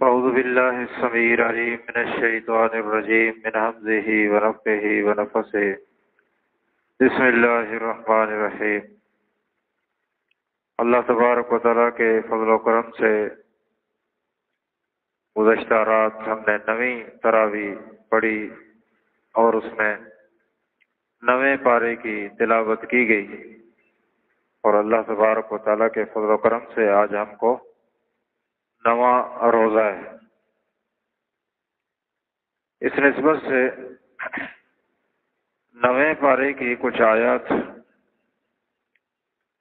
اعوذ باللہ السمیع العلیم من الشیطان الرجیم من حمزہ ونفخہ ونفثہ بسم اللہ الرحمن الرحیم۔ اللہ تبارک و تعالیٰ کے فضل و کرم سے گزشتہ رات ہم نے 9ویں تراویح پڑھی اور اس میں 9ویں پارے کی تلاوت کی گئی، اور اللہ تبارک و تعالیٰ کے فضل و کرم سے آج ہم کو 9واں روزہ ہے۔ اس نسبت سے 9ویں پارے کی کچھ آیات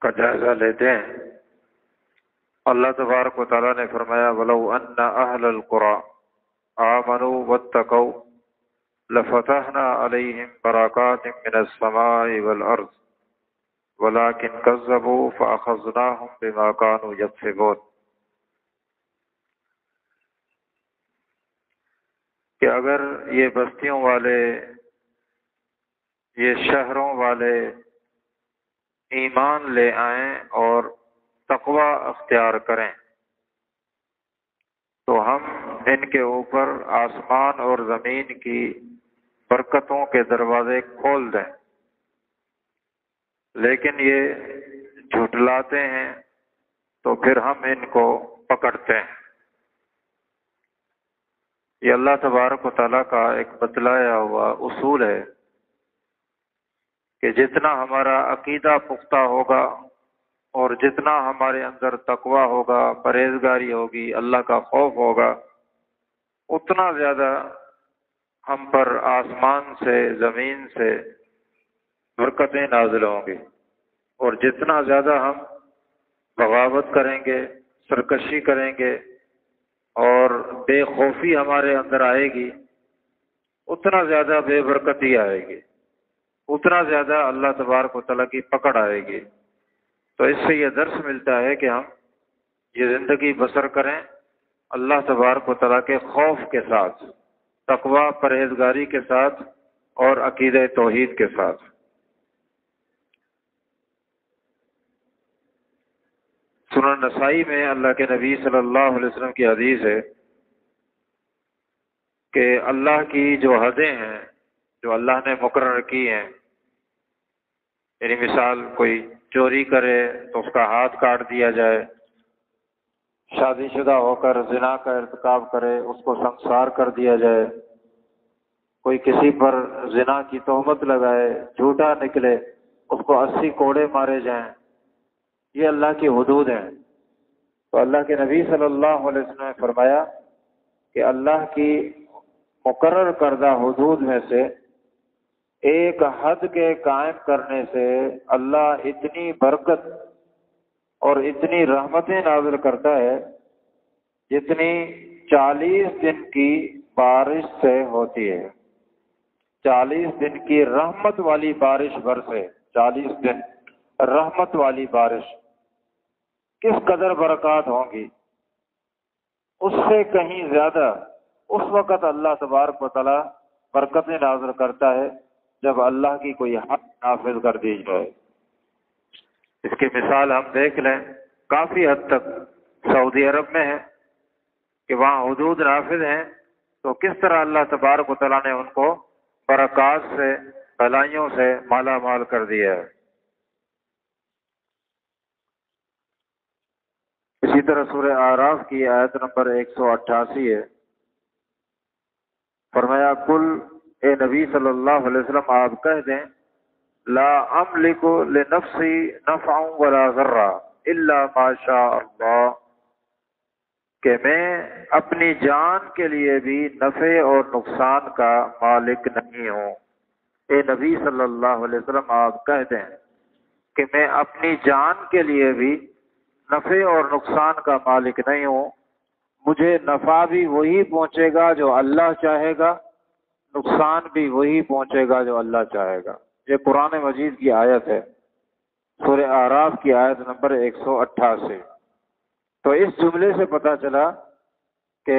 کا جائزہ لیتے ہیں۔ اللہ تبارک و تعالیٰ نے فرمایا وَلَوْ أَنَّ أَهْلَ الْقُرَىٰ آمَنُوا وَاتَّقَوْا لَفَتَحْنَا عَلَيْهِمْ بَرَكَاتٍ مِّنَ السَّمَاءِ وَالْأَرْضِ وَلَٰكِنْ كَذَّبُوا فَأَخَذْنَاهُمْ بِمَا كَانُوا يَكْسِبُونَ، کہ اگر یہ بستیوں والے، یہ شہروں والے ایمان لے آئیں اور تقوی اختیار کریں تو ہم ان کے اوپر آسمان اور زمین کی برکتوں کے دروازے کھول دیں، لیکن یہ جھٹلاتے ہیں تو پھر ہم ان کو پکڑتے ہیں۔ یہ اللہ تبارک و تعالیٰ کا ایک بتلایا ہوا اصول ہے کہ جتنا ہمارا عقیدہ پختہ ہوگا اور جتنا ہمارے اندر تقوی ہوگا، پرہیزگاری ہوگی، اللہ کا خوف ہوگا، اتنا زیادہ ہم پر آسمان سے، زمین سے برکتیں نازل ہوں گی، اور جتنا زیادہ ہم بغاوت کریں گے، سرکشی کریں گے اور بے خوفی ہمارے اندر آئے گی، اتنا زیادہ بے برکتی آئے گی، اتنا زیادہ اللہ تبارک و تعالیٰ کی پکڑ آئے گی۔ تو اس سے یہ درس ملتا ہے کہ ہم یہ زندگی بسر کریں اللہ تبارک و تعالیٰ کے خوف کے ساتھ، تقوی پرہیزگاری کے ساتھ اور عقیدہ توحید کے ساتھ۔ سنن نسائی میں اللہ کے نبی صلی اللہ علیہ وسلم کی حدیث ہے کہ اللہ کی جو حدیں ہیں، جو اللہ نے مقرر کی ہیں، یعنی مثال کوئی چوری کرے تو اس کا ہاتھ کاٹ دیا جائے، شادی شدہ ہو کر زنا کا ارتکاب کرے اس کو سنسار کر دیا جائے، کوئی کسی پر زنا کی تہمت لگائے، جھوٹا نکلے، اس کو 80 کوڑے مارے جائیں، یہ اللہ کی حدود ہیں۔ تو اللہ کے نبی صلی اللہ علیہ وسلم نے فرمایا کہ اللہ کی مقرر کردہ حدود میں سے ایک حد کے قائم کرنے سے اللہ اتنی برکت اور اتنی رحمتیں نازل کرتا ہے جتنی 40 دن کی بارش سے ہوتی ہے۔ 40 دن کی رحمت والی بارش برسے، 40 دن رحمت والی بارش، کس قدر برکات ہوں گی، اس سے کہیں زیادہ اس وقت اللہ تبارک و تعالیٰ برکتیں نازل کرتا ہے جب اللہ کی کوئی حد نافذ کر دی جائے۔ اس کی مثال ہم دیکھ لیں، کافی حد تک سعودی عرب میں ہے کہ وہاں حدود نافذ ہیں، تو کس طرح اللہ تبارک و تعالیٰ نے ان کو برکات سے، بھلائیوں سے مالا مال کر دیا ہے۔ اسی طرح سورہ اعراف کی آیت نمبر 188 ہے، فرمایا کل اے نبی صلی اللہ علیہ وسلم آپ کہہ دیں لا املک لنفسی نفعا ولا ضرا الا ما شاء اللہ، کہ میں اپنی جان کے لیے بھی نفع اور نقصان کا مالک نہیں ہوں۔ اے نبی صلی اللہ علیہ وسلم آپ کہہ دیں کہ میں اپنی جان کے لیے بھی نفع اور نقصان کا مالک نہیں ہوں، مجھے نفع بھی وہی پہنچے گا جو اللہ چاہے گا، نقصان بھی وہی پہنچے گا جو اللہ چاہے گا۔ یہ قرآن مجید کی آیت ہے، سورہ اعراف کی آیت نمبر 188۔ تو اس جملے سے پتہ چلا کہ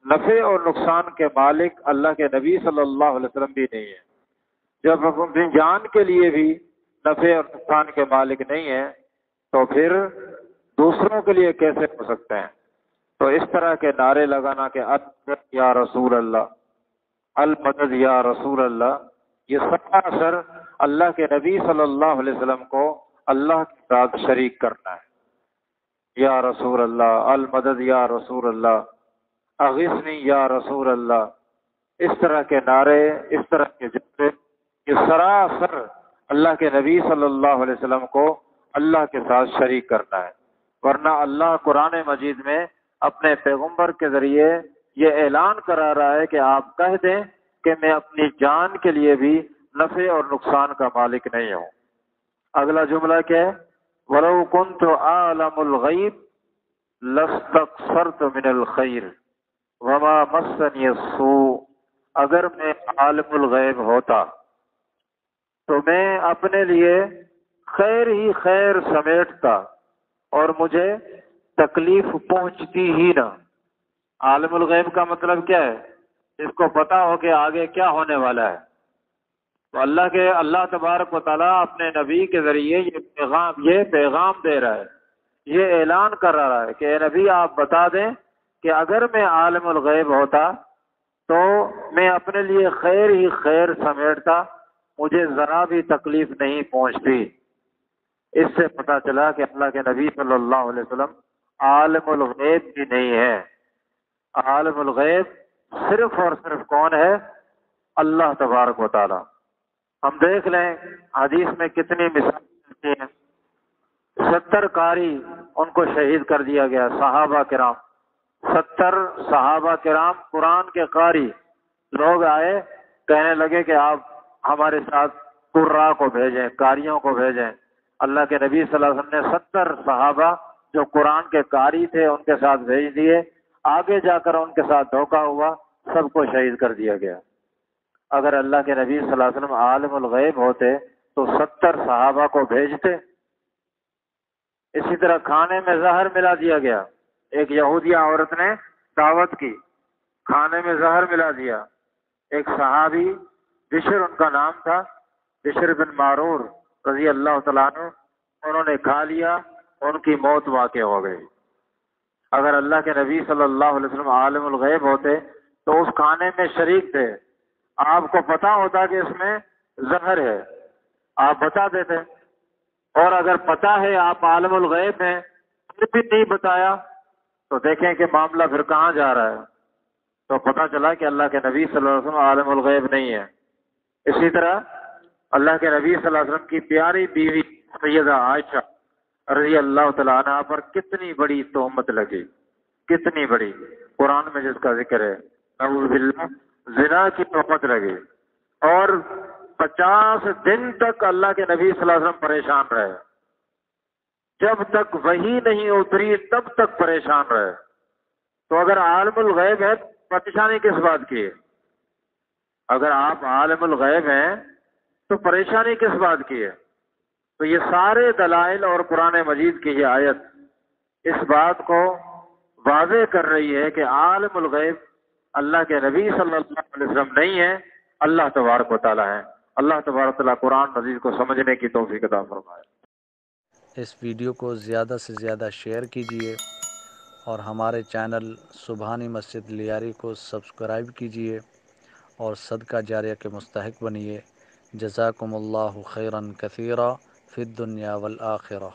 نفع اور نقصان کے مالک اللہ کے نبی صلی اللہ علیہ وسلم بھی نہیں ہیں۔ جب اپنی جان کے لیے بھی نفع اور نقصان کے مالک نہیں ہیں تو پھر دوسروں کے لیے کیسے ہو سکتے ہیں؟ تو اس طرح کے نعرے لگانا کہ المدد یا رسول اللہ، المدد یا رسول اللہ، یہ سراسر اللہ کے نبی صلی اللہ علیہ وسلم کو اللہ کے ساتھ شریک کرنا ہے۔ یا رسول اللہ، المدد یا رسول اللہ، اغثنی یا رسول اللہ، اس طرح کے نعرے، اس طرح کے جملے، یہ سراسر اللہ کے نبی صلی اللہ علیہ وسلم کو اللہ کے ساتھ شریک کرنا ہے۔ ورنہ اللہ قرآن مجید میں اپنے پیغمبر کے ذریعے یہ اعلان کرا رہا ہے کہ آپ کہہ دیں کہ میں اپنی جان کے لیے بھی نفع اور نقصان کا مالک نہیں ہوں۔ اگلا جملہ کیا ہے؟ وَلَوْ كُنْتُ أَعْلَمُ الْغَيْبَ لَاسْتَكْثَرْتُ مِنَ الْخَيْرِ وَمَا مَسَّنِيَ السُّوءُ، اگر میں عالم الغیب ہوتا تو میں اپنے لیے خیر ہی خیر سمیٹتا اور مجھے تکلیف پہنچتی ہی نہ۔ عالم الغیب کا مطلب کیا ہے؟ اس کو پتا ہو کہ آگے کیا ہونے والا ہے۔ تو اللہ تبارک و تعالیٰ اپنے نبی کے ذریعے یہ پیغام دے رہا ہے، یہ اعلان کر رہا ہے کہ اے نبی آپ بتا دیں کہ اگر میں عالم الغیب ہوتا تو میں اپنے لیے خیر ہی خیر سمیٹتا، مجھے ذرا بھی تکلیف نہیں پہنچتی۔ اس سے پتہ چلا کہ اللہ کے نبی صلی اللہ علیہ وسلم عالم الغیب بھی نہیں ہے۔ عالم الغیب صرف اور صرف کون ہے؟ اللہ تبارک و تعالی۔ ہم دیکھ لیں حدیث میں کتنی مثال ملتی ہیں۔ 70 قاری ان کو شہید کر دیا گیا، صحابہ کرام، 70 صحابہ کرام قرآن کے قاری لوگ آئے، کہنے لگے کہ آپ ہمارے ساتھ قراء کو بھیجیں، قاریوں کو بھیجیں۔ اللہ کے نبی صلی اللہ علیہ وسلم نے 70 صحابہ جو قرآن کے قاری تھے ان کے ساتھ بھیج دیے۔ آگے جا کر ان کے ساتھ دھوکہ ہوا، سب کو شہید کر دیا گیا۔ اگر اللہ کے نبی صلی اللہ علیہ وسلم عالم الغیب ہوتے تو 70 صحابہ کو بھیجتے۔ اسی طرح کھانے میں زہر ملا دیا گیا، ایک یہودیہ عورت نے دعوت کی، کھانے میں زہر ملا دیا۔ ایک صحابی بشر ان کا نام تھا، بشر بن معرور رضی اللہ تعالیٰ عنہ، انہوں نے کھا لیا، ان کی موت واقع ہو گئی۔ اگر اللہ کے نبی صلی اللہ علیہ وسلم عالم الغیب ہوتے تو اس کھانے میں شریک تھے، آپ کو پتا ہوتا کہ اس میں زہر ہے، آپ بتا دیتے۔ اور اگر پتا ہے آپ عالم الغیب ہیں پھر بھی نہیں بتایا تو دیکھیں کہ معاملہ پھر کہاں جا رہا ہے۔ تو پتا چلا کہ اللہ کے نبی صلی اللہ علیہ وسلم عالم الغیب نہیں ہے۔ اسی طرح اللہ کے نبی صلی اللہ علیہ وسلم کی پیاری بیوی سیدہ عائشہ رضی اللہ تعالیٰ عنہ پر کتنی بڑی تہمت لگی، کتنی بڑی، قرآن میں جس کا ذکر ہے، نعوذ باللہ، زنا کی تہمت لگی، اور 50 دن تک اللہ کے نبی صلی اللہ علیہ وسلم پریشان رہے، جب تک وحی نہیں اتری تب تک پریشان رہے۔ تو اگر عالم الغیب ہے پریشانی کس بات کی ہے؟ اگر آپ عالم الغیب ہیں تو پریشانی کس بات کی ہے؟ تو یہ سارے دلائل اور قرآن مجید کی یہ آیت اس بات کو واضح کر رہی ہے کہ عالم الغیب اللہ کے نبی صلی اللہ علیہ وسلم نہیں ہے، اللہ تبارک و تعالی ہے۔ اللہ تبارک و تعالی قرآن مجید کو سمجھنے کی توفیق عطا فرمائے۔ اس ویڈیو کو زیادہ سے زیادہ شیئر کیجیے اور ہمارے چینل سبحانی مسجد لیاری کو سبسکرائب کیجیے اور صدقہ جاریہ کے مستحق بنیے۔ جزاکم اللہ خیرا کثیرا فی الدنیا والآخرہ۔